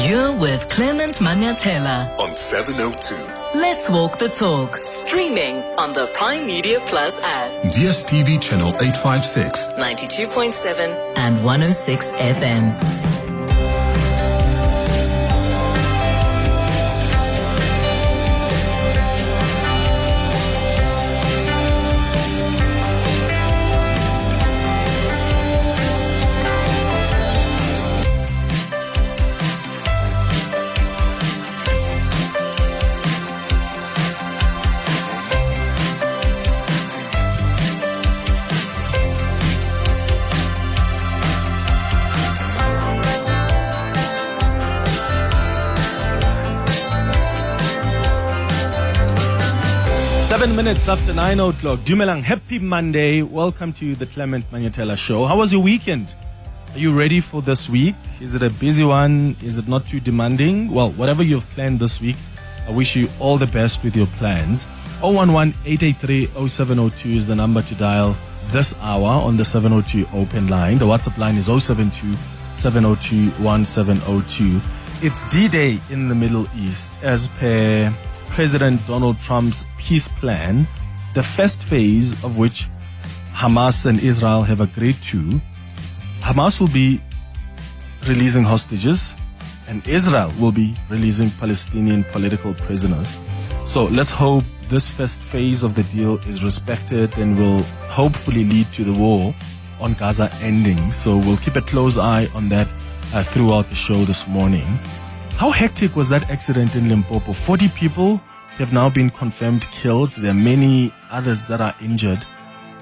You're with Clement Manyathela on 702. Let's walk the talk. Streaming on the Prime Media Plus app. DSTV channel 856. 92.7 and 106 FM. Minutes after 9 o'clock. Dumelang, happy Monday. Welcome to the Clement Manyathela Show. How was your weekend? Are you ready for this week? Is it a busy one? Is it not too demanding? Well, whatever you've planned this week, I wish you all the best with your plans. 011-883-0702 is the number to dial this hour on the 702 open line. The WhatsApp line is 072-702-1702. It's D-Day in the Middle East. As per President Donald Trump's peace plan, the first phase of which Hamas and Israel have agreed to, Hamas will be releasing hostages and Israel will be releasing Palestinian political prisoners. So let's hope this first phase of the deal is respected and will hopefully lead to the war on Gaza ending. So we'll keep a close eye on that throughout the show this morning. How hectic was that accident in Limpopo? 40 people have now been confirmed killed. There are many others that are injured.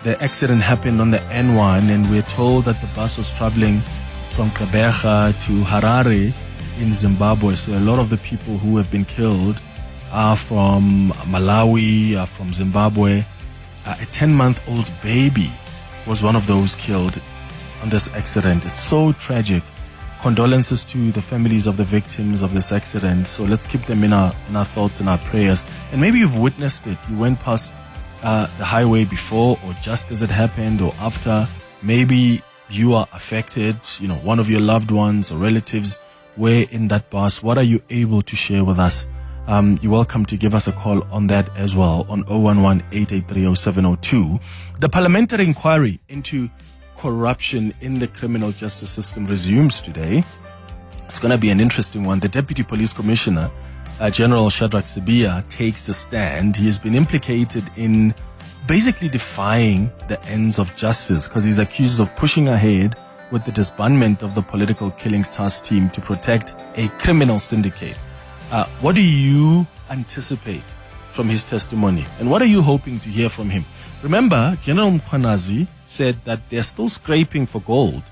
The accident happened on the N1 and we're told that the bus was traveling from Gqeberha to Harare in Zimbabwe. So a lot of the people who have been killed are from Malawi, are from Zimbabwe. A 10-month-old baby was one of those killed on this accident. It's so tragic. Condolences to the families of the victims of this accident. So let's keep them in our thoughts and our prayers. And maybe you've witnessed it. You went past the highway before or just as it happened or after. Maybe you are affected. One of your loved ones or relatives were in that bus. What are you able to share with us? You're welcome to give us a call on that as well on 011-883-0702. The parliamentary inquiry into corruption in the criminal justice system resumes today. It's going to be an interesting one. The Deputy Police Commissioner, General Shadrack Sibiya, takes a stand. He has been implicated in basically defying the ends of justice because he's accused of pushing ahead with the disbandment of the political killings task team to protect a criminal syndicate. What do you anticipate from his testimony? And what are you hoping to hear from him? Remember, General Mkhwanazi said that they're still scraping for gold.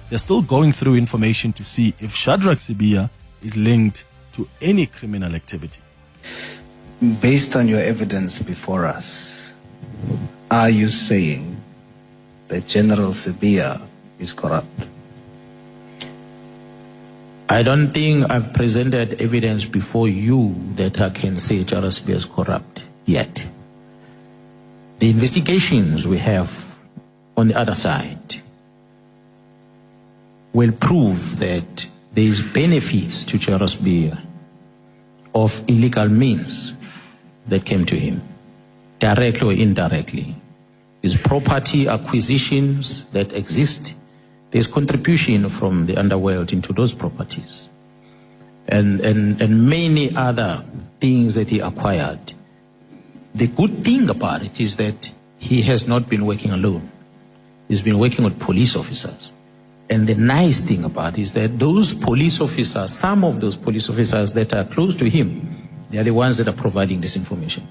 They're still going through information to see if Shadrack Sibiya is linked to any criminal activity. Based on your evidence before us, are you saying that General Sibiya is corrupt? I don't think I've presented evidence before you that I can say General Sibiya is corrupt yet. The investigations we have on the other side will prove that there is benefits to General Sibiya of illegal means that came to him, directly or indirectly. There's property acquisitions that exist. There's contribution from the underworld into those properties. And many other things that he acquired. The good thing about it is that he has not been working alone. He's been working with police officers. And the nice thing about it is that those police officers, some of those police officers that are close to him, they are the ones that are providing this information.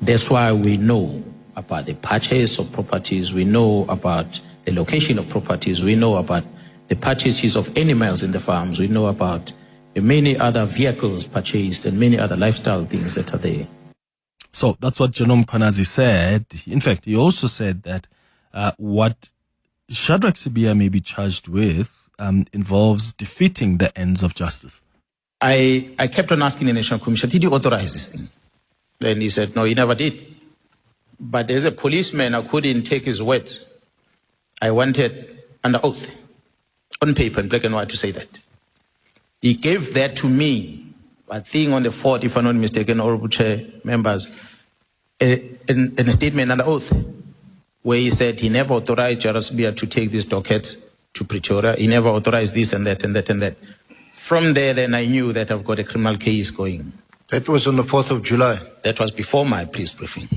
That's why we know about the purchase of properties, we know about the location of properties, we know about the purchases of animals in the farms, we know about the many other vehicles purchased and many other lifestyle things that are there. So that's what General Mkhwanazi said. In fact, he also said that what Shadrack Sibiya may be charged with involves defeating the ends of justice. I kept on asking the National Commission, did you authorize this thing? Then he said, no, he never did. But as a policeman, I couldn't take his word. I wanted under oath, on paper, in black and white, to say that. He gave that to me, I think on the 4th, if I'm not mistaken, Honorable Chair, members, in a statement under oath, where he said he never authorized Shadrack Sibiya to take these dockets to Pretoria. He never authorized this and that and that and that. From there, then I knew that I've got a criminal case going. That was on the 4th of July. That was before my press briefing.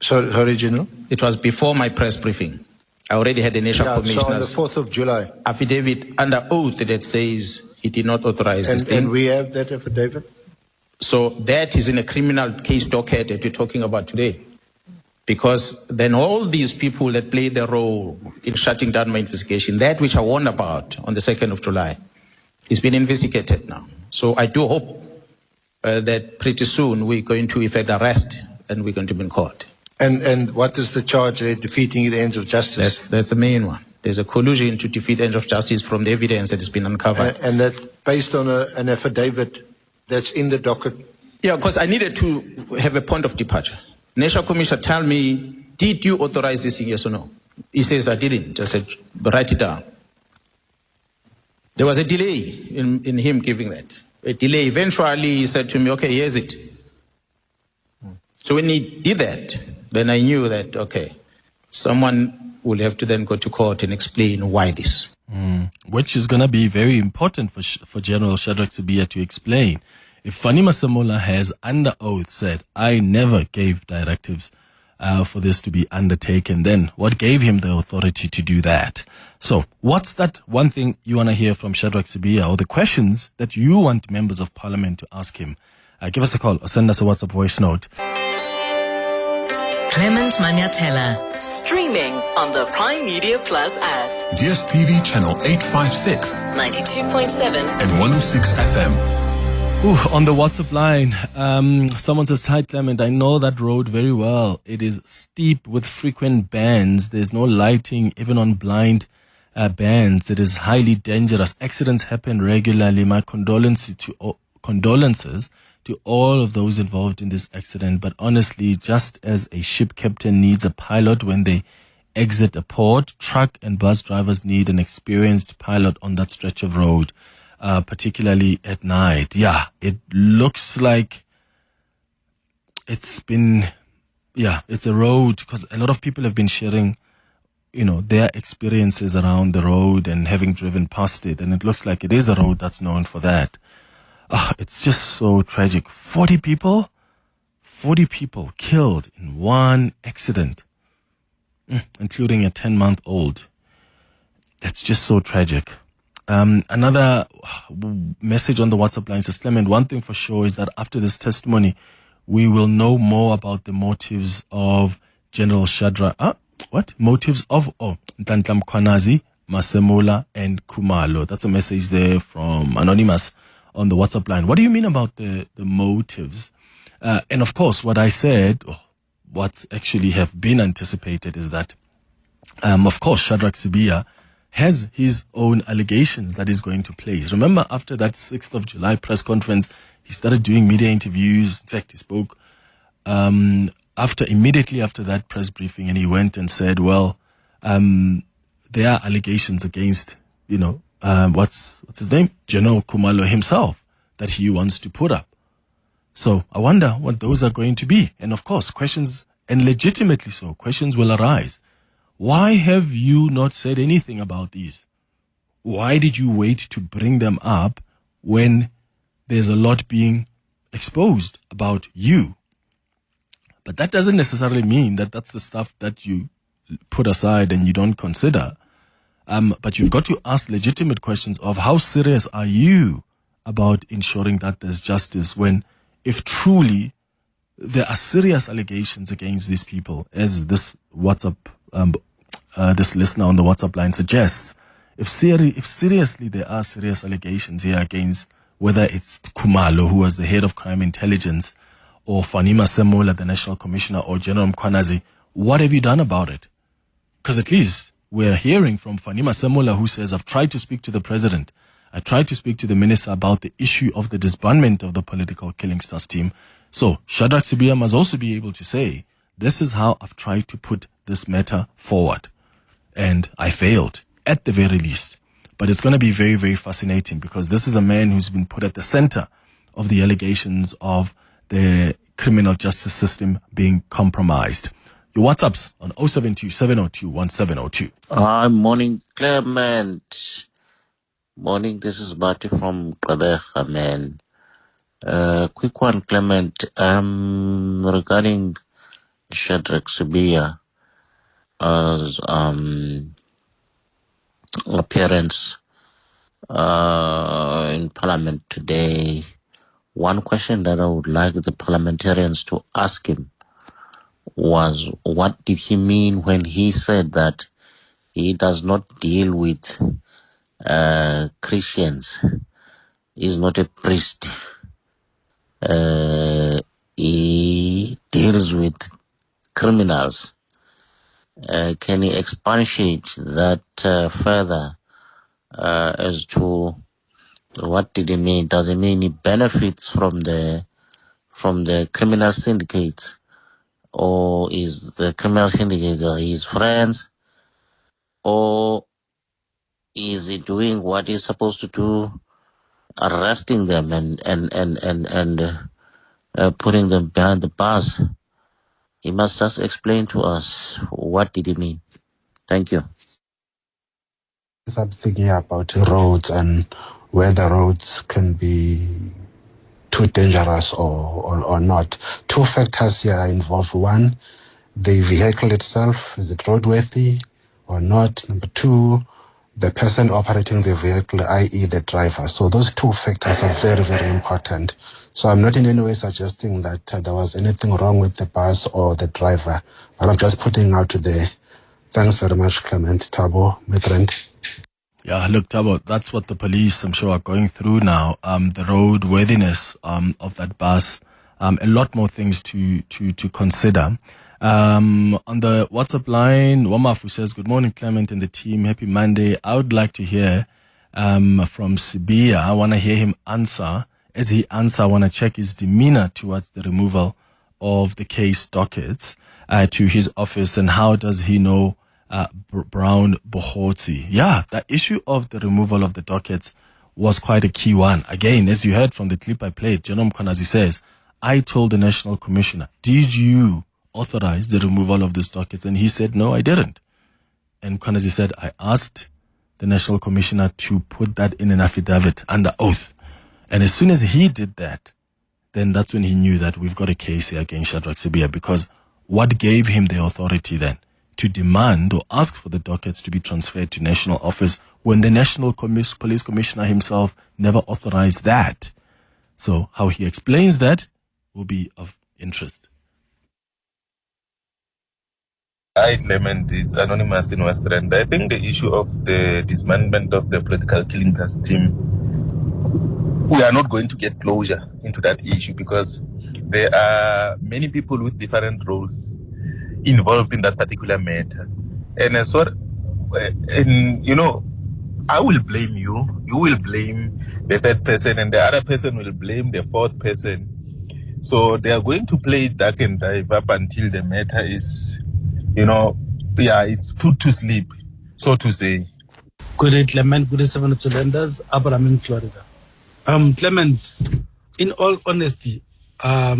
Sorry, General? It was before my press briefing. I already had the national commissioner's so on the 4th of July. affidavit under oath that says he did not authorize this thing. And we have that affidavit? So that is in a criminal case docket that we're talking about today. Because then all these people that played a role in shutting down my investigation, that which I warned about on the 2nd of July, is being investigated now. So I do hope that pretty soon we're going to effect arrest and we're going to be in court. And what is the charge? They're defeating the ends of justice? That's the main one. There's a collusion to defeat ends of justice from the evidence that has been uncovered. And that's based on an affidavit that's in the docket? Yeah, because I needed to have a point of departure. National Commissioner, tell me, did you authorize this thing, yes or no? He says, I didn't. I said, write it down. There was a delay in him giving that. A delay. Eventually, he said to me, okay, here's it. So when he did that, then I knew that, okay, someone will have to then go to court and explain why this. Which is going to be very important for General Shadrack Sibiya to explain. If Fani Masemola has under oath said, I never gave directives for this to be undertaken, then what gave him the authority to do that? So what's that one thing you want to hear from Shadrack Sibiya, or the questions that you want members of parliament to ask him? Give us a call or send us a WhatsApp voice note. Clement Manyathela, streaming on the Prime Media Plus app. DSTV channel 856 92.7 and 106 FM. On the WhatsApp line, someone says, hi Clement, I know that road very well. It is steep with frequent bends. There's no lighting, even on blind bends. It is highly dangerous. Accidents happen regularly. My condolences to all of those involved in this accident. But honestly, just as a ship captain needs a pilot when they exit a port, truck and bus drivers need an experienced pilot on that stretch of road. Particularly at night. Yeah, it looks like it's a road, because a lot of people have been sharing, their experiences around the road and having driven past it. And it looks like it is a road that's known for that. It's just so tragic. 40 people killed in one accident, including a 10-month-old. It's just so tragic. Another message on the WhatsApp line says, Clement, one thing for sure is that after this testimony, we will know more about the motives of General Shadrack. Motives of Ntantla Mkhwanazi, Masemola, and Khumalo. That's a message there from Anonymous on the WhatsApp line. What do you mean about the motives? And of course, what I said, what's actually have been anticipated is that, of course, Shadrack Sibiya has his own allegations that he's going to place. Remember, after that 6th of July press conference, he started doing media interviews. In fact, he spoke immediately after that press briefing, and he went and said, well, there are allegations against, what's his name? General Khumalo himself, that he wants to put up. So I wonder what those are going to be. And of course, questions, and legitimately so, questions will arise. Why have you not said anything about these? Why did you wait to bring them up when there's a lot being exposed about you? But that doesn't necessarily mean that that's the stuff that you put aside and you don't consider. But you've got to ask legitimate questions of how serious are you about ensuring that there's justice, when if truly there are serious allegations against these people, as this WhatsApp this listener on the WhatsApp line suggests, if seriously there are serious allegations here against, whether it's Khumalo, who was the head of crime intelligence, or Fani Masemola, the national commissioner, or General Mkhwanazi, what have you done about it? Because at least we're hearing from Fani Masemola, who says, I've tried to speak to the president. I tried to speak to the minister about the issue of the disbandment of the political killing stars team. So Shadrack Sibiya must also be able to say, this is how I've tried to put this matter forward. And I failed, at the very least. But it's going to be very, very fascinating because this is a man who's been put at the center of the allegations of the criminal justice system being compromised. Your WhatsApps on 072 702 1702. Hi, morning, Clement. Morning, this is Bati from Qabecha, man. Quick one, Clement. Regarding Shadrack Sibiya, appearance in Parliament today. One question that I would like the parliamentarians to ask him was, what did he mean when he said that he does not deal with Christians? He's not a priest. He deals with criminals. Can he expatiate that further as to what did he mean? Does it mean he benefits from the criminal syndicates, or is the criminal syndicates his friends, or is he doing what he's supposed to do, arresting them and putting them behind the bars? He must just explain to us what did he mean. Thank you. I'm thinking about roads and whether roads can be too dangerous or not. Two factors here are involved. One, the vehicle itself, is it roadworthy or not? Number two, the person operating the vehicle, i.e. the driver. So those two factors are very, very important. So I'm not in any way suggesting that there was anything wrong with the bus or the driver, but I'm just putting out there. Thanks very much, Clement. Tabo, my friend. Yeah, look, Tabo, that's what the police, I'm sure, are going through now. The roadworthiness of that bus. A lot more things to consider. On the WhatsApp line, Wamafu says, good morning, Clement and the team. Happy Monday. I would like to hear from Sibiya. I want to hear him answer. As he answers, I want to check his demeanor towards the removal of the case dockets to his office, and how does he know Brown Bohotsi? Yeah, the issue of the removal of the dockets was quite a key one. Again, as you heard from the clip I played, Jerome Konazi says, I told the National Commissioner, did you authorize the removal of these dockets? And he said, no, I didn't. And Konazi said, I asked the National Commissioner to put that in an affidavit under oath. And as soon as he did that, then that's when he knew that we've got a case here against Shadrack Sibiya, because what gave him the authority then to demand or ask for the dockets to be transferred to national office when the National Police Commissioner himself never authorized that? So how he explains that will be of interest. Hi, Clement. It's Anonymous in Western. I think the issue of the dismantlement of the political killing task team, we are not going to get closure into that issue because there are many people with different roles involved in that particular matter. And I will blame you. You will blame the third person, and the other person will blame the fourth person. So they are going to play duck and dive up until the matter is, it's put to sleep, so to say. Good day, Clement. Good day, 72 lenders. Abraham in Florida. Clement, in all honesty, our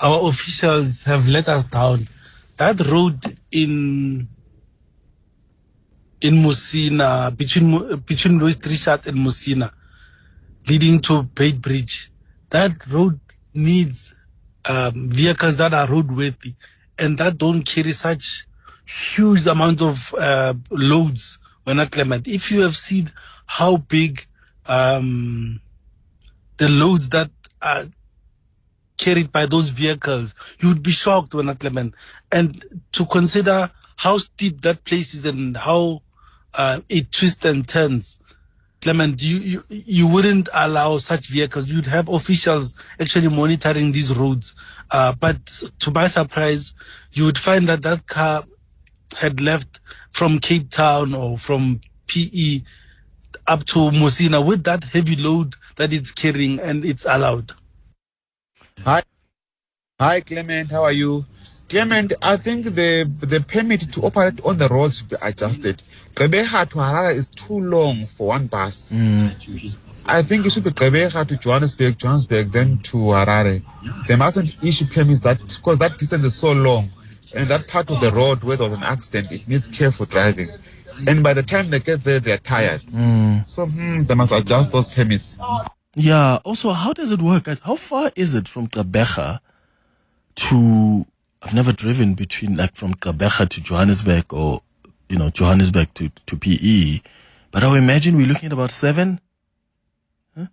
officials have let us down. That road in Musina, between Louis Trichat and Musina, leading to Bait Bridge, that road needs vehicles that are roadworthy and that don't carry such huge amount of loads. When not, Clement, if you have seen how big the loads that are carried by those vehicles, you would be shocked, when not, Clement. And to consider how steep that place is and how it twists and turns, Clement, you wouldn't allow such vehicles. You'd have officials actually monitoring these roads. But to my surprise, you would find that that car had left from Cape Town or from PE up to Musina with that heavy load that it's carrying, and it's allowed. Hi, Clement. How are you? Clement, I think the permit to operate on the roads should be adjusted. Gqeberha to Harare is too long for one bus. I think it should be Gqeberha to Johannesburg, then to Harare. They mustn't issue permits because that distance is so long. And that part of the road where there was an accident, it needs careful driving. And by the time they get there, they're tired. So they must adjust those permits. Yeah. Also, how does it work, guys? How far is it from Gqeberha to... I've never driven between, like, from Gqeberha to Johannesburg or, Johannesburg to PE. But I would imagine we're looking at about 7. Huh?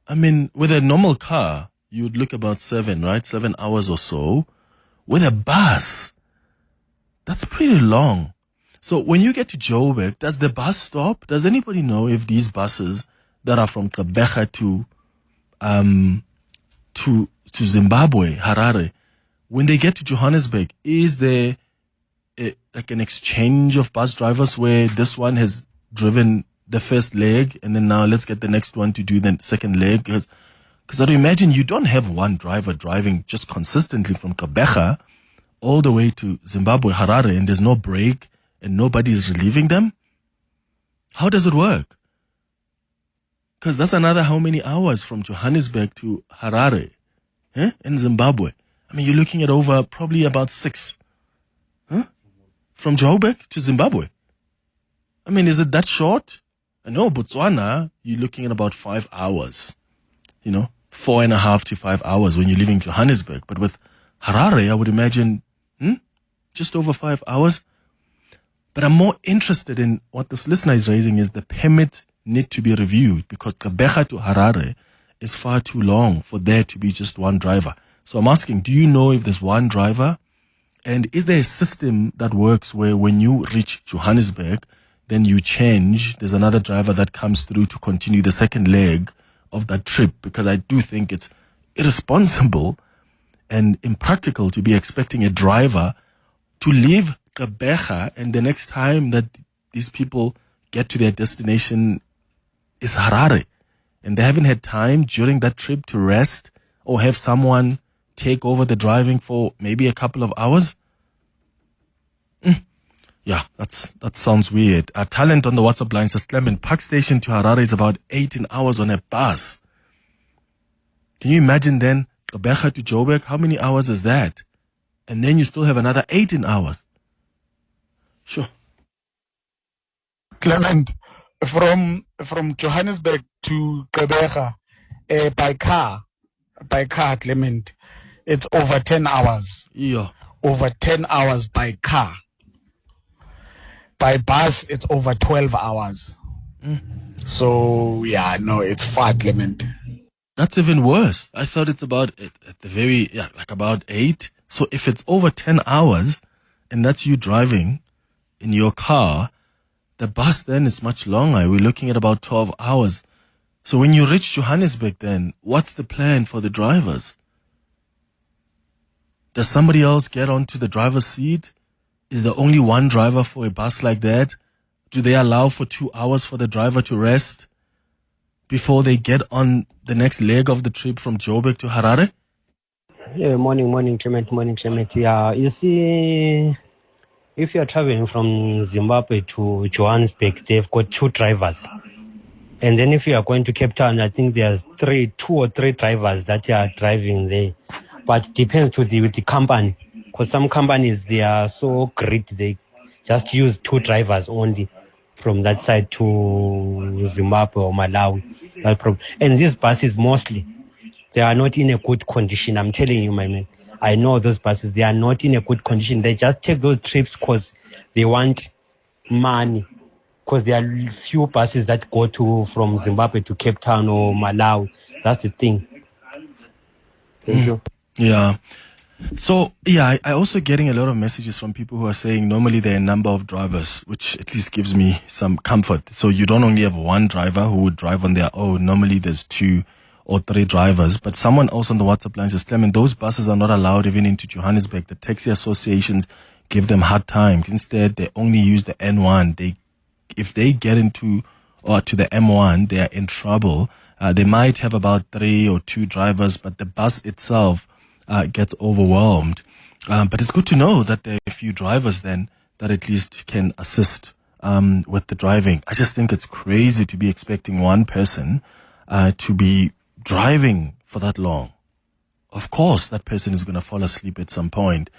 I mean, with a normal car, you would look about 7, right? 7 hours or so. With a bus, that's pretty long. So when you get to Joburg, does the bus stop? Does anybody know if these buses that are from Gqeberha to Zimbabwe, Harare, when they get to Johannesburg, is there like an exchange of bus drivers where this one has driven the first leg and then now let's get the next one to do the second leg? Because I'd imagine you don't have one driver driving just consistently from Gqeberha all the way to Zimbabwe, Harare, and there's no break and nobody is relieving them. How does it work? Because that's another how many hours from Johannesburg to Harare in Zimbabwe? I mean, you're looking at over probably about 6. From Joburg to Zimbabwe. I mean, is it that short? I know Botswana, you're looking at about 5 hours. 4.5 to 5 hours when you're leaving Johannesburg. But with Harare, I would imagine just over 5 hours. But I'm more interested in what this listener is raising is the permit need to be reviewed because Gqeberha to Harare is far too long for there to be just one driver. So I'm asking, do you know if there's one driver? And is there a system that works where when you reach Johannesburg, then you change, there's another driver that comes through to continue the second leg of that trip? Because I do think it's irresponsible and impractical to be expecting a driver to leave Gqeberha and the next time that these people get to their destination is Harare. And they haven't had time during that trip to rest or have someone take over the driving for maybe a couple of hours. Yeah, that sounds weird. Talent on the WhatsApp line says, Clement, Park Station to Harare is about 18 hours on a bus. Can you imagine then, Gqeberha to Joburg, how many hours is that? And then you still have another 18 hours. Sure. Clement, from Johannesburg to Gqeberha, by car, Clement, it's over 10 hours. Yeah. Over 10 hours by car. By bus, it's over 12 hours. So, yeah, no, it's far, Clement. That's even worse. I thought it's about at the very, like about 8. So if it's over 10 hours and that's you driving in your car, the bus then is much longer. We're looking at about 12 hours. So when you reach Johannesburg then, what's the plan for the drivers? Does somebody else get onto the driver's seat? Is there only one driver for a bus like that? Do they allow for 2 hours for the driver to rest before they get on the next leg of the trip from Joburg to Harare? Yeah, morning, Clement. Yeah, you see, if you're traveling from Zimbabwe to Johannesburg, they've got 2 drivers. And then if you are going to Cape Town, I think there's 2 or 3 drivers that are driving there. But it depends with the company. Because some companies, they are so great, they just use 2 drivers only from that side to Zimbabwe or Malawi. And these buses mostly, they are not in a good condition. I'm telling you, my man. I know those buses, they are not in a good condition. They just take those trips because they want money. Because there are few buses that go from Zimbabwe to Cape Town or Malawi. That's the thing. Thank you. Yeah. So, I also getting a lot of messages from people who are saying normally there are a number of drivers, which at least gives me some comfort. So you don't only have one driver who would drive on their own. Normally there's 2 or 3 drivers. But someone else on the WhatsApp line says, Clement, those buses are not allowed even into Johannesburg. The taxi associations give them hard time. Instead, they only use the N1. If they get into or to the M1, they are in trouble. They might have about 3 or 2 drivers, but the bus itself gets overwhelmed. But it's good to know that there are a few drivers then that at least can assist with the driving. I just think it's crazy to be expecting one person to be driving for that long. Of course, that person is going to fall asleep at some point.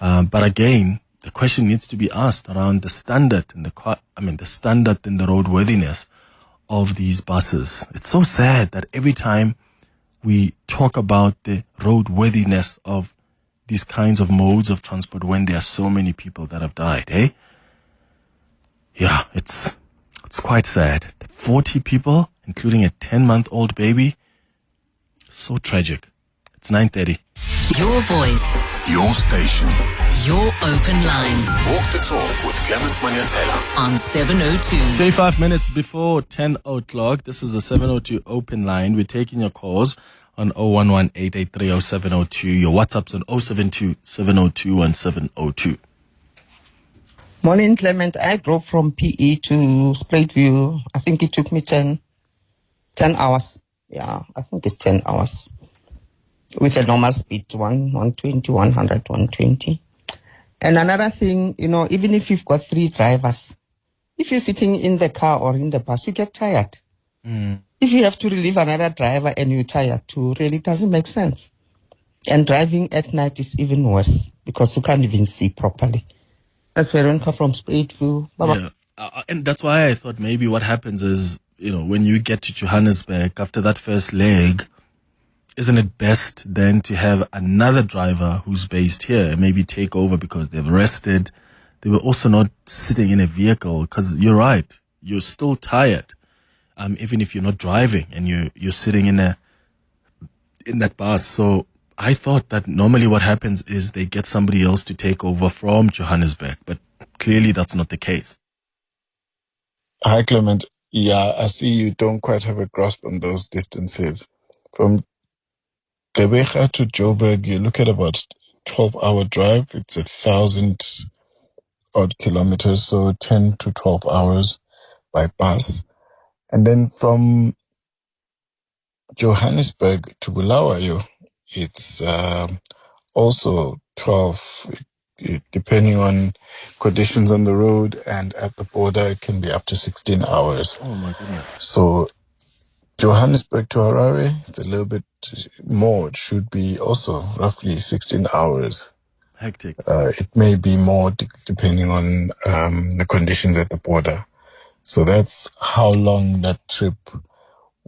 But again, the question needs to be asked around the standard and the standard and the roadworthiness of these buses. It's so sad that every time we talk about the roadworthiness of these kinds of modes of transport when there are so many people that have died, eh? Yeah, it's quite sad. 40 people, including a 10-month-old baby. So tragic. It's 9:30. Your voice, Your station. your open line Walk the talk with Clement Manyathela. on 702. 25 minutes before 10 o'clock. This is a 702 open line. We're taking your calls on 011-883-0702. Your WhatsApps on 072-702-1702. Morning, Clement. I drove from PE to Spruitview. I think it took me 10 hours. Yeah, I think it's 10 hours. With a normal speed, 120, 100, 120. And another thing, even if you've got 3 drivers, if you're sitting in the car or in the bus, you get tired. If you have to relieve another driver and you're tired too, really doesn't make sense. And driving at night is even worse because you can't even see properly. That's Veronica from Spruitview. Bye-bye. Yeah. And that's why I thought maybe what happens is, when you get to Johannesburg after that first leg, isn't it best then to have another driver who's based here and maybe take over because they've rested? They were also not sitting in a vehicle because you're right. You're still tired. Even if you're not driving and you're sitting in that bus. So I thought that normally what happens is they get somebody else to take over from Johannesburg, but clearly that's not the case. Hi, Clement. Yeah, I see you don't quite have a grasp on those distances. From Gqeberha to Joburg, you look at about 12-hour drive. It's 1,000 odd kilometers, so 10 to 12 hours by bus. And then from Johannesburg to Bulawayo, it's also 12, depending on conditions on the road, and at the border it can be up to 16 hours. Oh my goodness. So Johannesburg to Harare, it's a little bit more. It should be also roughly 16 hours. Hectic. It may be more depending on the conditions at the border. So that's how long that trip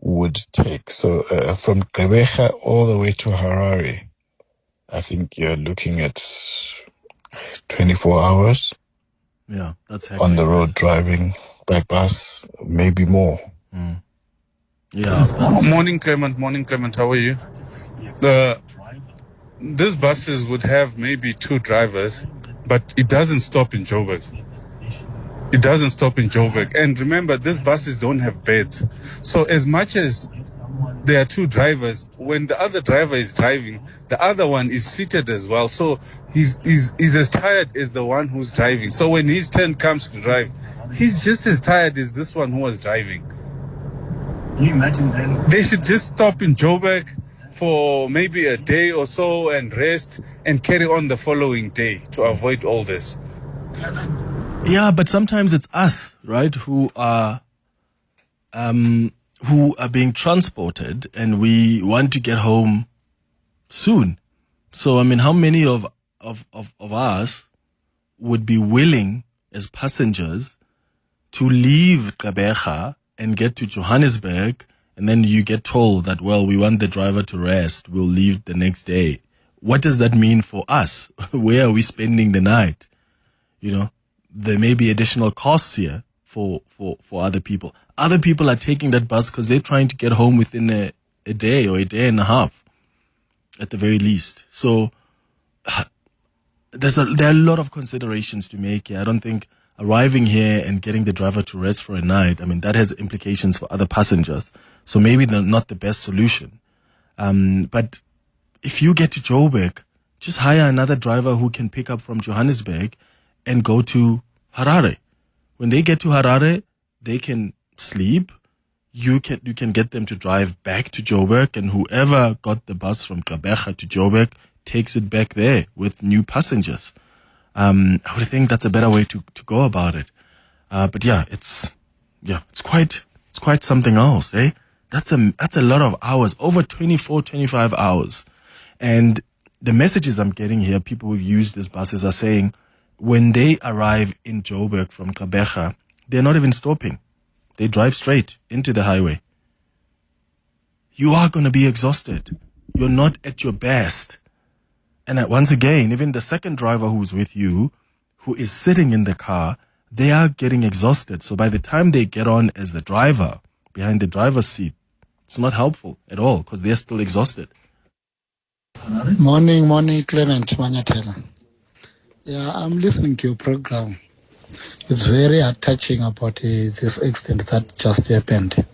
would take. So from Gqeberha all the way to Harare, I think you're looking at 24 hours. Yeah, that's hectic. On the road driving by bus, maybe more. Yeah. Morning, Clement. How are you? These buses would have maybe 2 drivers, but it doesn't stop in Joburg. And remember, these buses don't have beds. So as much as there are 2 drivers, when the other driver is driving, the other one is seated as well. So he's as tired as the one who's driving. So when his turn comes to drive, he's just as tired as this one who was driving. Can you imagine then? They should just stop in Joburg for maybe a day or so and rest and carry on the following day to avoid all this. Yeah, but sometimes it's us, right, who are being transported and we want to get home soon. So, I mean, how many of us would be willing as passengers to leave Gqeberha and get to Johannesburg, and then you get told that, well, we want the driver to rest, we'll leave the next day. What does that mean for us? Where are we spending the night? There may be additional costs here for other people. Other people are taking that bus because they're trying to get home within a day or a day and a half, at the very least. So there are a lot of considerations to make here. I don't think arriving here and getting the driver to rest for a night, I mean, that has implications for other passengers. So maybe they're not the best solution. But if you get to Joburg, just hire another driver who can pick up from Johannesburg and go to Harare. When they get to Harare, they can sleep. You can get them to drive back to Joburg, and whoever got the bus from Gqeberha to Joburg takes it back there with new passengers. I would think that's a better way to go about it. But yeah, it's quite something else, eh? That's a lot of hours, over 24, 25 hours. And the messages I'm getting here, people who've used these buses are saying when they arrive in Joburg from Gqeberha, they're not even stopping. They drive straight into the highway. You are going to be exhausted. You're not at your best. And once again, even the second driver who's with you, who is sitting in the car, they are getting exhausted. So by the time they get on as the driver, behind the driver's seat, it's not helpful at all because they're still exhausted. Morning, Clement Manyathela. Yeah, I'm listening to your program. It's very touching about this accident that just happened.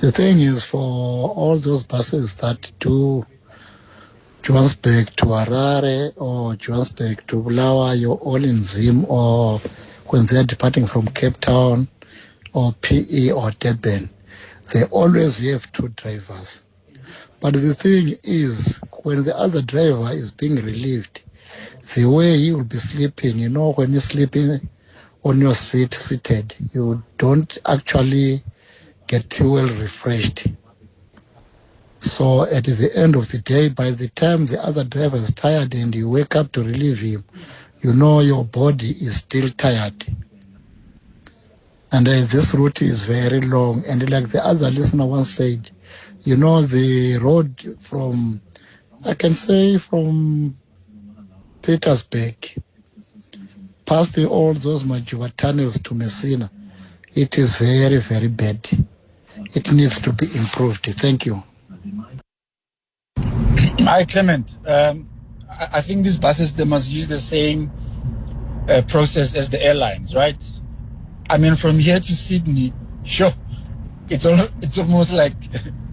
The thing is, for all those buses that do Johannesburg to Harare or Johannesburg to Bulawayo, all in Zim, or when they're departing from Cape Town or PE or Durban, they always have two drivers. But the thing is, when the other driver is being relieved, the way he will be sleeping, when you're sleeping on your seat seated, you don't actually get too well refreshed. So at the end of the day, by the time the other driver is tired and you wake up to relieve him, your body is still tired. And this route is very long. And like the other listener once said, the road from Petersburg, past all those Majuba tunnels to Messina, it is very, very bad. It needs to be improved. Thank you. Hi, Clement. I think these buses, they must use the same process as the airlines, right? I mean, from here to Sydney, sure, it's almost like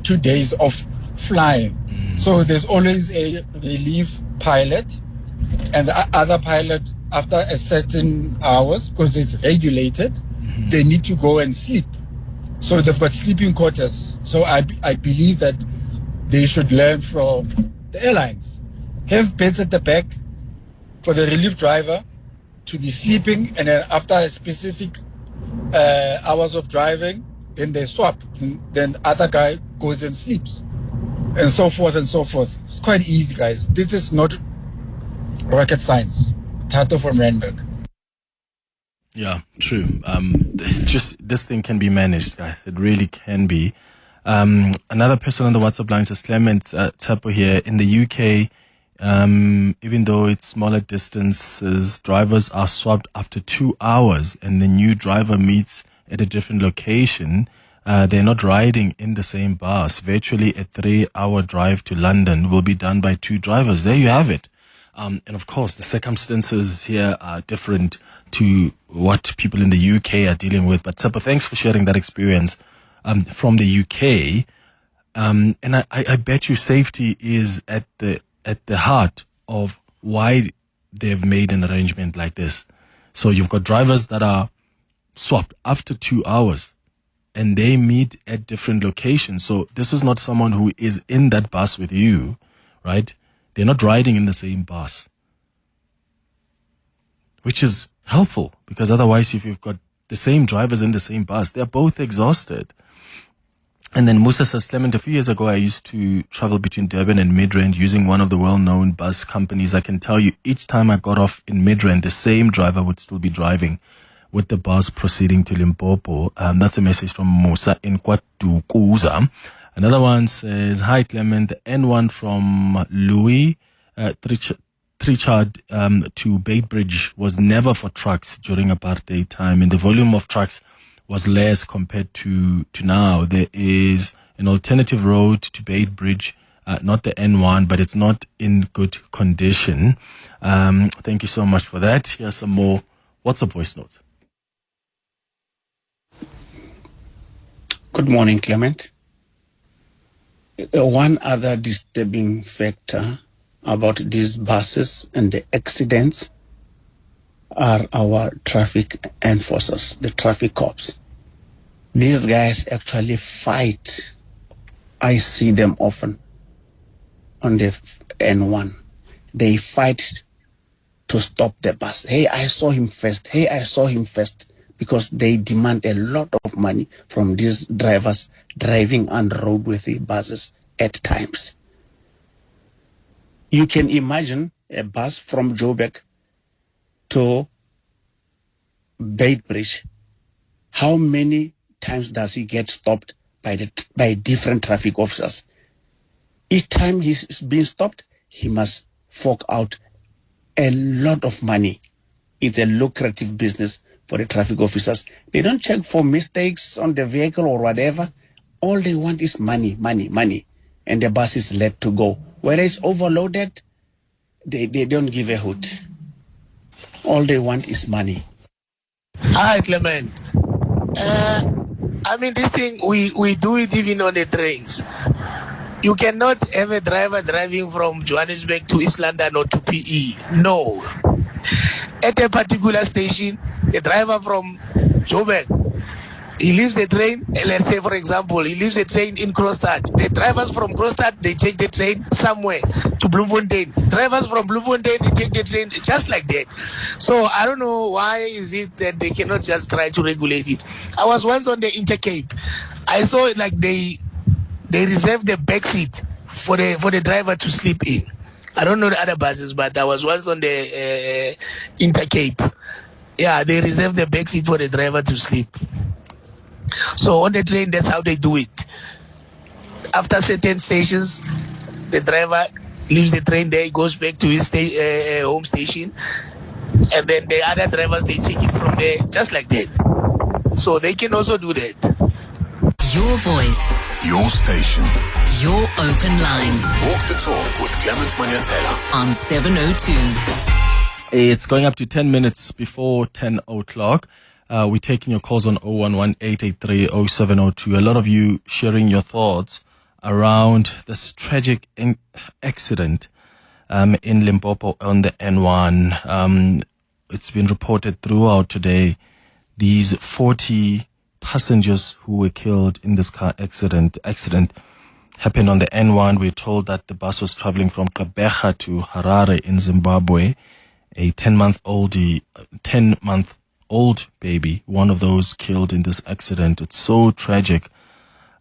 2 days of flying. So there's always a relief pilot, and the other pilot, after a certain hours, because it's regulated, they need to go and sleep. So they've got sleeping quarters. So I believe that they should learn from the airlines. Have beds at the back for the relief driver to be sleeping, and then after a specific hours of driving, then they swap. And then the other guy goes and sleeps, and so forth and so forth. It's quite easy, guys. This is not rocket science. Tato from Randburg. Yeah, true. Just this thing can be managed, guys. It really can be. Another person on the WhatsApp line says, Clement, Tapo here. In the UK, even though it's smaller distances, drivers are swapped after 2 hours and the new driver meets at a different location. They're not riding in the same bus. Virtually a 3-hour drive to London will be done by 2 drivers. There you have it. And of course, the circumstances here are different to what people in the UK are dealing with. But Tapo, thanks for sharing that experience from the UK. And I bet you safety is at the heart of why they've made an arrangement like this. So you've got drivers that are swapped after 2 hours and they meet at different locations. So this is not someone who is in that bus with you, right? They're not riding in the same bus, which is helpful because otherwise if you've got the same drivers in the same bus, they're both exhausted. And then Musa says, Clement, a few years ago, I used to travel between Durban and Midrand using one of the well-known bus companies. I can tell you each time I got off in Midrand, the same driver would still be driving with the bus proceeding to Limpopo. That's a message from Musa in Kwatukuza. Another one says, hi, Clement, the N1 from Louis Trichard to Beitbridge was never for trucks during apartheid time, and the volume of trucks was less compared to now. There is an alternative road to Beitbridge, not the N1, but it's not in good condition. Thank you so much for that. Here's some more WhatsApp voice notes. Good morning, Clement. One other disturbing factor about these buses and the accidents are our traffic enforcers, the traffic cops. These guys actually fight. I see them often on the N1. they fight to stop the bus. Hey, I saw him first. Hey, I saw him first. Because they demand a lot of money from these drivers driving unroadworthy buses at times. You can imagine a bus from Joburg to Beitbridge. How many times does he get stopped by different traffic officers? Each time he's being stopped, he must fork out a lot of money. It's a lucrative business for the traffic officers. They don't check for mistakes on the vehicle or whatever. All they want is money, money, money. And the bus is let to go. Whether it's overloaded, they don't give a hoot. All they want is money. Hi, Clement. I mean, this thing, we do it even on the trains. You cannot have a driver driving from Johannesburg to East London or to PE. No. At a particular station, the driver from Joburg, he leaves the train, let's say, for example, he leaves the train in Kroonstad. The drivers from Kroonstad, they take the train somewhere to Bloemfontein. Drivers from Bloemfontein, they take the train just like that. So I don't know why is it that they cannot just try to regulate it. I was once on the Intercape. I saw it like they reserve the back seat for the driver to sleep in. I don't know the other buses, but I was once on the Intercape. Yeah, they reserve the back seat for the driver to sleep. So on the train, that's how they do it. After certain stations, the driver leaves the train there, goes back to his home station, and then the other drivers, they take it from there, just like that. So they can also do that. Your voice. Your station. Your open line. Walk the talk with Clement Manyathela on 702. It's going up to 10 minutes before 10 o'clock. We're taking your calls on 011-883-0702. A lot of you sharing your thoughts around this tragic accident in Limpopo on the N1. It's been reported throughout today. These 40 passengers who were killed in this car accident happened on the N1. We're told that the bus was traveling from Gqeberha to Harare in Zimbabwe. A 10-month-old baby, one of those killed in this accident. It's so tragic.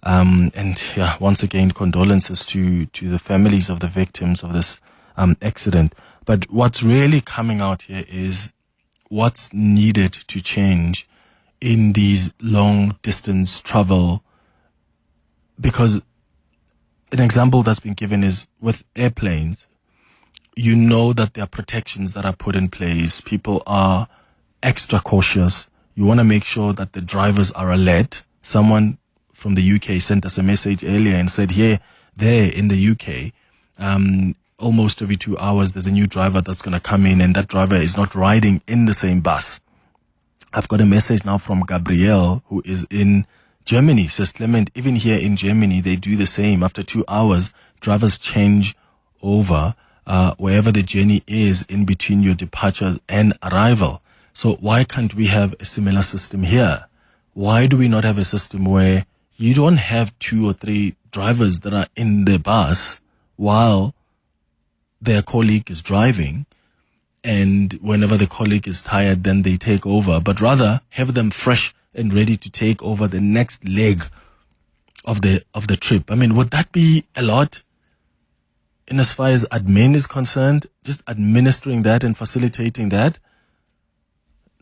And yeah, once again, condolences to the families of the victims of this accident. But what's really coming out here is what's needed to change in these long distance travel, because an example that's been given is with airplanes. You know that there are protections that are put in place. People are extra cautious. You want to make sure that the drivers are alert. Someone from the UK sent us a message earlier and said, there in the UK, almost every 2 hours, there's a new driver that's going to come in, and that driver is not riding in the same bus. I've got a message now from Gabrielle, who is in Germany. Says, Clement, even here in Germany, they do the same. After 2 hours, drivers change over wherever the journey is in between your departures and arrival. So why can't we have a similar system here? Why do we not have a system where you don't have 2 or 3 drivers that are in the bus while their colleague is driving, and whenever the colleague is tired, then they take over, but rather have them fresh and ready to take over the next leg of the trip? I mean, would that be a lot in as far as admin is concerned? Just administering that and facilitating that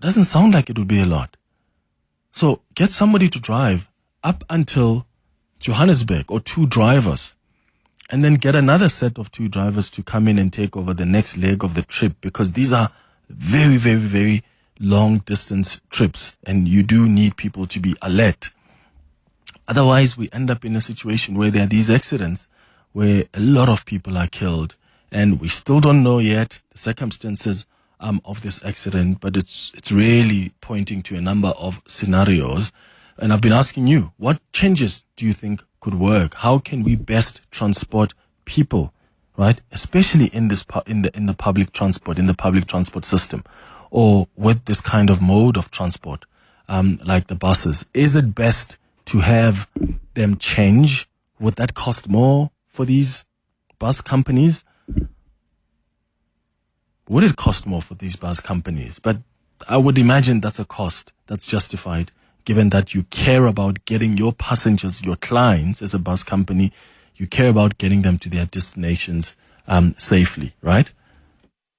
doesn't sound like it would be a lot. So get somebody to drive up until Johannesburg, or 2 drivers, and then get another set of 2 drivers to come in and take over the next leg of the trip, because these are very, very, very long distance trips, and you do need people to be alert. Otherwise, we end up in a situation where there are these accidents where a lot of people are killed, and we still don't know yet the circumstances of this accident, but it's really pointing to a number of scenarios. And I've been asking you, what changes do you think could work? How can we best transport people, right? Especially in this in the public transport system, or with this kind of mode of transport, like the buses. Is it best to have them change? Would that cost more for these bus companies? would it cost more for these bus companies? But I would imagine that's a cost that's justified, given that you care about getting your passengers, your clients as a bus company, you care about getting them to their destinations safely, right?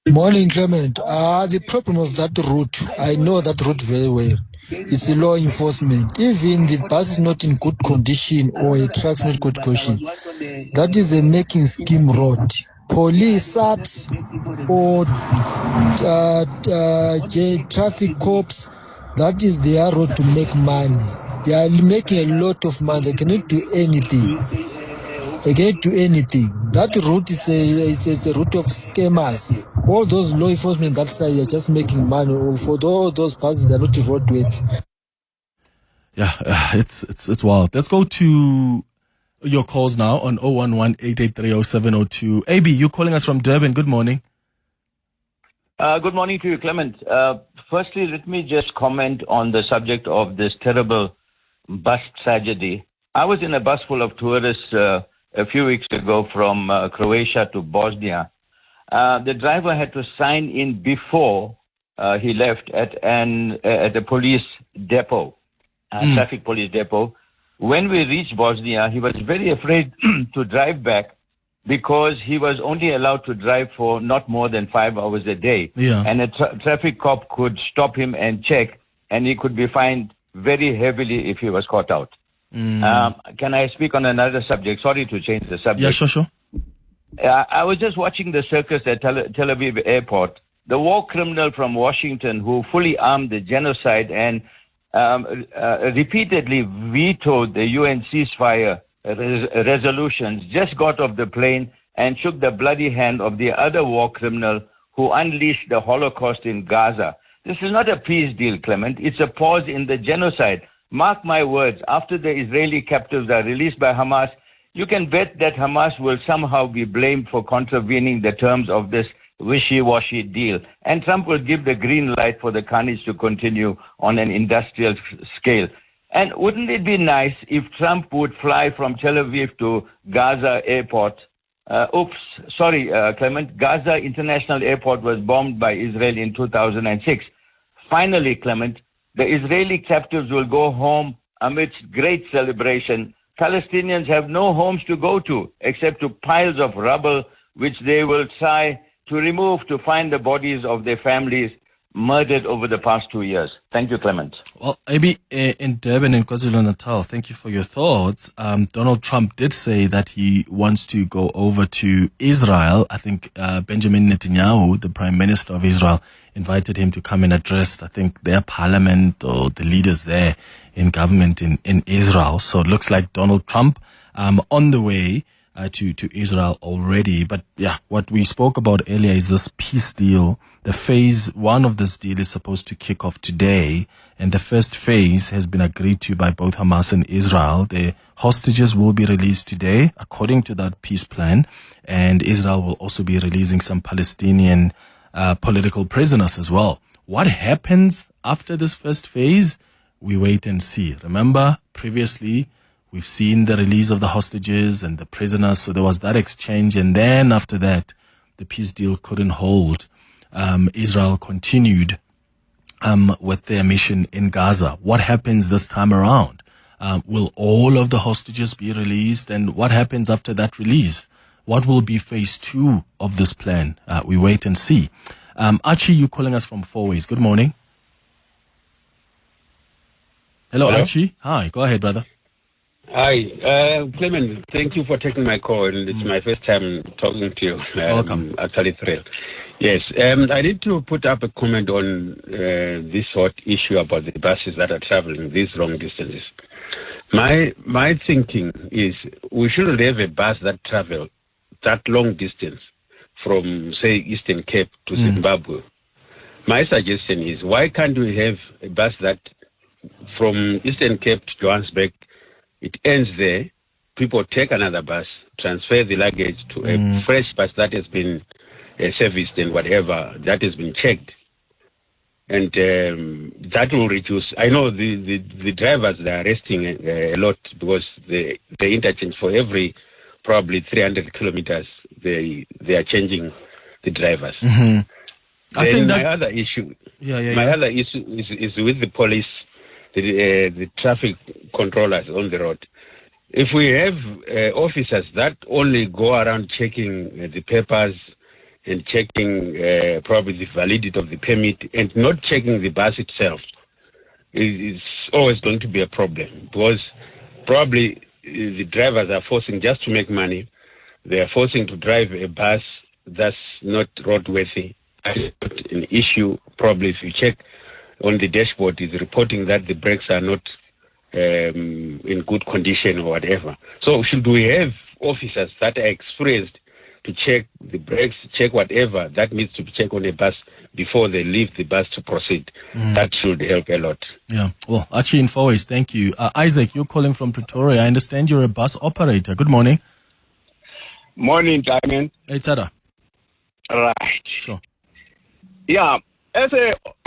Morning, Clement. The problem of that route, I know that route very well. It's a law enforcement. Even the bus is not in good condition or a truck's not good condition, that is a making scheme road. Police subs or traffic cops, that is their road to make money. They are making a lot of money. They cannot do anything. They can't do anything. That route is a route of scammers. All those law enforcement that side are just making money. For all those buses, they're not road with. Yeah, it's wild. Let's go to your calls now on 011-883-0702. AB, you're calling us from Durban. Good morning. Good morning to you, Clement. Firstly, let me just comment on the subject of this terrible bus tragedy. I was in a bus full of tourists a few weeks ago from Croatia to Bosnia. The driver had to sign in before he left at a police depot, traffic police depot. When we reached Bosnia, he was very afraid to drive back because he was only allowed to drive for not more than 5 hours a day. Yeah. And a traffic cop could stop him and check, and he could be fined very heavily if he was caught out. Can I speak on another subject? Sorry to change the subject. Yeah, sure. I was just watching the circus at Tel Aviv airport. The war criminal from Washington who fully armed the genocide and repeatedly vetoed the UN ceasefire resolutions just got off the plane and shook the bloody hand of the other war criminal who unleashed the Holocaust in Gaza. This is not a peace deal, Clement. It's a pause in the genocide. Mark my words, after the Israeli captives are released by Hamas, you can bet that Hamas will somehow be blamed for contravening the terms of this wishy-washy deal. And Trump will give the green light for the carnage to continue on an industrial scale. And wouldn't it be nice if Trump would fly from Tel Aviv to Gaza airport? Clement, Gaza International Airport was bombed by Israel in 2006. Finally, Clement, the Israeli captives will go home amidst great celebration. Palestinians have no homes to go to except to piles of rubble, which they will try to remove to find the bodies of their families murdered over the past 2 years. Thank you, Clement. Well, maybe in Durban and KwaZulu-Natal, thank you for your thoughts. Donald Trump did say that he wants to go over to Israel. I think Benjamin Netanyahu, the Prime Minister of Israel, invited him to come and address, I think, their parliament or the leaders there in government in Israel. So it looks like Donald Trump on the way to Israel already. But yeah, what we spoke about earlier is this peace deal. The phase one of this deal is supposed to kick off today, and the first phase has been agreed to by both Hamas and Israel. The hostages will be released today, according to that peace plan, and Israel will also be releasing some Palestinian political prisoners as well. What happens after this first phase? We wait and see. Remember, previously, we've seen the release of the hostages and the prisoners, so there was that exchange, and then after that, the peace deal couldn't hold. Israel continued with their mission in Gaza. What happens this time around? Will all of the hostages be released? And what happens after that release? What will be phase two of this plan? We wait and see. Archie, you calling us from Four Ways. Good morning. Hello, Archie. Hi, go ahead, brother. Hi, Clement. Thank you for taking my call. It's my first time talking to you. Welcome. Actually thrilled. Yes, I need to put up a comment on this hot issue about the buses that are traveling these long distances. My thinking is we shouldn't have a bus that travel that long distance from, say, Eastern Cape to Zimbabwe. My suggestion is, why can't we have a bus that from Eastern Cape to Johannesburg, it ends there, people take another bus, transfer the luggage to a fresh bus that has been serviced and whatever, that has been checked. And that will reduce. I know the drivers, they are resting a lot because the interchange for every probably 300 kilometers, they are changing the drivers. I think that my other issue. Yeah. My other issue is with the police, the traffic controllers on the road. If we have officers that only go around checking the papers and checking probably the validity of the permit and not checking the bus itself, it's always going to be a problem, because probably the drivers are forcing, just to make money, they are forcing to drive a bus that's not roadworthy. An issue, probably if you check on the dashboard, is reporting that the brakes are not in good condition or whatever. So should we have officers that are experienced to check the brakes, check whatever that needs to be checked on a bus before they leave the bus to proceed? That should help a lot. Yeah. Well, Archie in Fourways, thank you. Isaac, you're calling from Pretoria. I understand you're a bus operator. Good morning. Morning, Clement. Hey, Tada. Right. Sure. Yeah, as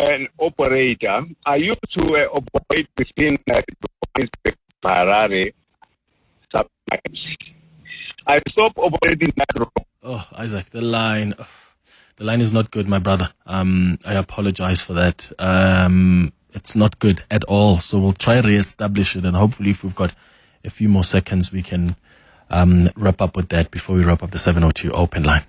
an operator, I used to operate between Harare sometimes. I stopped operating that road. Oh, Isaac, the line is not good, my brother. I apologize for that. It's not good at all. So we'll try to reestablish it, and hopefully, if we've got a few more seconds, we can wrap up with that before we wrap up the 702 open line.